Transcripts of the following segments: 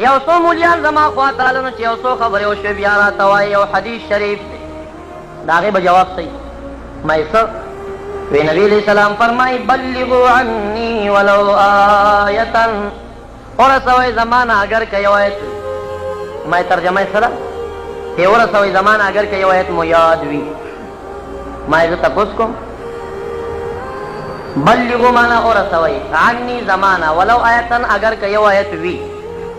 یو څو مولیان زما خوا ته رالنو چې یو څو خبرې وشوې بیا راته وایي یو حدیث شریف دی د هغې به جواب صحیح ما یې څه وی نبی علیہ السلام فرمائی بلغوا عنی ولو آیتا ورسوئی زمان اگر که یو آیت ما ترجمه سره تی ورسوئی زمان اگر که یو آیت مو یاد وی ما یې زه تپوس کوم بلغوا مانا ورسوئی عنی زمانا ولو آیتا اگر که یو آیت وی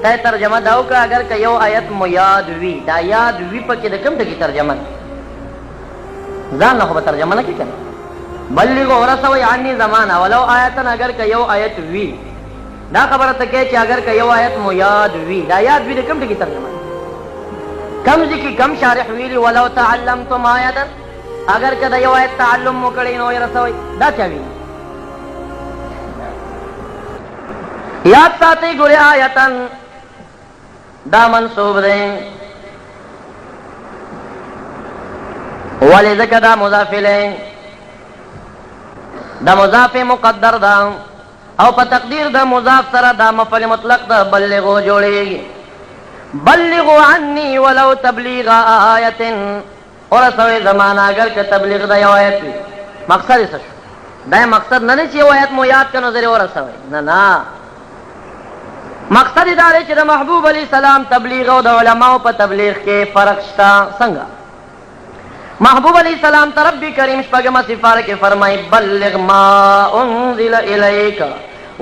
تی ترجمه داو که اگر که یو آیت مو یاد وی دا یاد وی پا که دا کم تکی ترجمه ځان نه خو به ترجمه نه کی کنه بلغوا ورسوي عني زمانہ ولو آیتن اگر که یو آیت وی دا خبره ته کې چې اگر که یو آیت مو یاد وی دا یاد وی د کوم ټکی ترجمه کم ذکی کم شارح ویلی ولو تعلمتم آیتا اگر که دا یو آیت تعلم مو کړی نو یې رسوي دا چا وی یاد ساتي ګوره آیتن دا منصوب دی ولی ذکر دا مضاف الیه دا مضاف مقدر دا او په تقدیر دا مضاف سره دا مفعول مطلق دا بلغو جوړیږي بلغوا عني ولو تبلیغ آیت ورسوي زمانہ اگر که تبلیغ دا یو آیت وي مقصد څه شو دا مقصد نه چې یو آیت مو یاد کړو زری ورسوي نه نه مقصد دا دی چې د محبوب علی السلام تبلیغ او د علماء په تبلیغ کې فرق شته څنګه محبوب علیہ السلام ربی کریم شپږم سفاره کې فرمای بلغ ما انزل الیک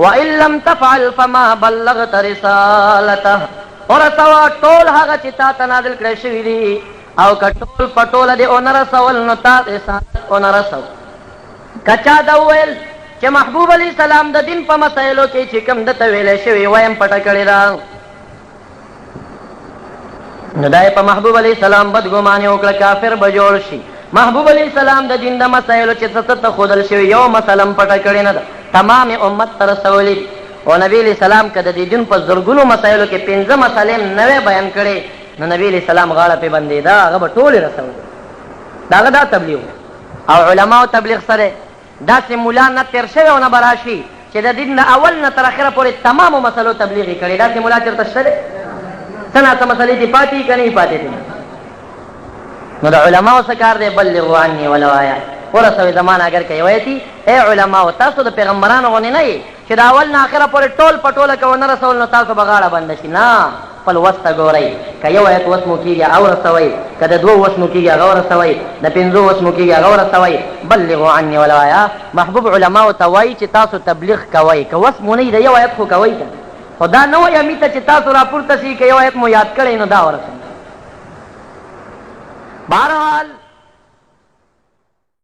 وان لم تفعل فما بلغت رسالته ورسوا ټول هغه چې تا ته نازل کړی شوي دي او که ټول پټوله دې ونه رسول نو تا رسالت ونه رسو کچا دا وویل چې محبوب علیہ السلام د دین په مسایلو کې چې کوم دته ویلی شوي وایم پټه کړې ده نو دای په محبوب علیہ السلام بدګماني وکړه کافر به جوړ شي محبوب علیہ السلام د دین د مسایلو چې څه ته ښودل شوي یو مسله پټه کړې نه ده تمام امت ته رسولي او نبی علیہ السلام که د دې دین په زرګونو مسایلو کې 15 مسلې نوې بیان کړې نو نبی علیہ السلام غاړه پې بندېده هغه به ټولې رسولي د هغه دا تبلیغ او علماو تبلیغ سره داسې ملا نه تېر شوی او نه به راشي چې د دین نه اول نه تر اخره پورې تمامو مسلو تبلیغ یې کړې داسې ملا چېرته شته دی سنه مسلې دي پاتې که نه پاتې دي نو د علماو څه کار دی بلغوا عني ولو آیات ورسوي زمانه اگر که یو آیتي ای علماو تاسو د پیغمبرانو غوندې نه یې چې د اول نه اخره پورې ټول پټوله که ونه رسول نو تاسو به غاړه بنده شي نه خپل وس ته ګورئ که یو آیت وس مو کېږي او رسوئ که د 2 وس مو کېږي هغه ورسوئ د 5 وس مو کېږي هغه ورسوئ بلغوا عني ولو آیات محبوب علماو ته وایي چې تاسو تبلیغ کوئ که وس مو نه وي د یو آیت خو کوئ که خو دا نه وایي امیته چې تاسو راپورته سي که یو آیت مو یاد کړی نو دا ورسوئ بهرحال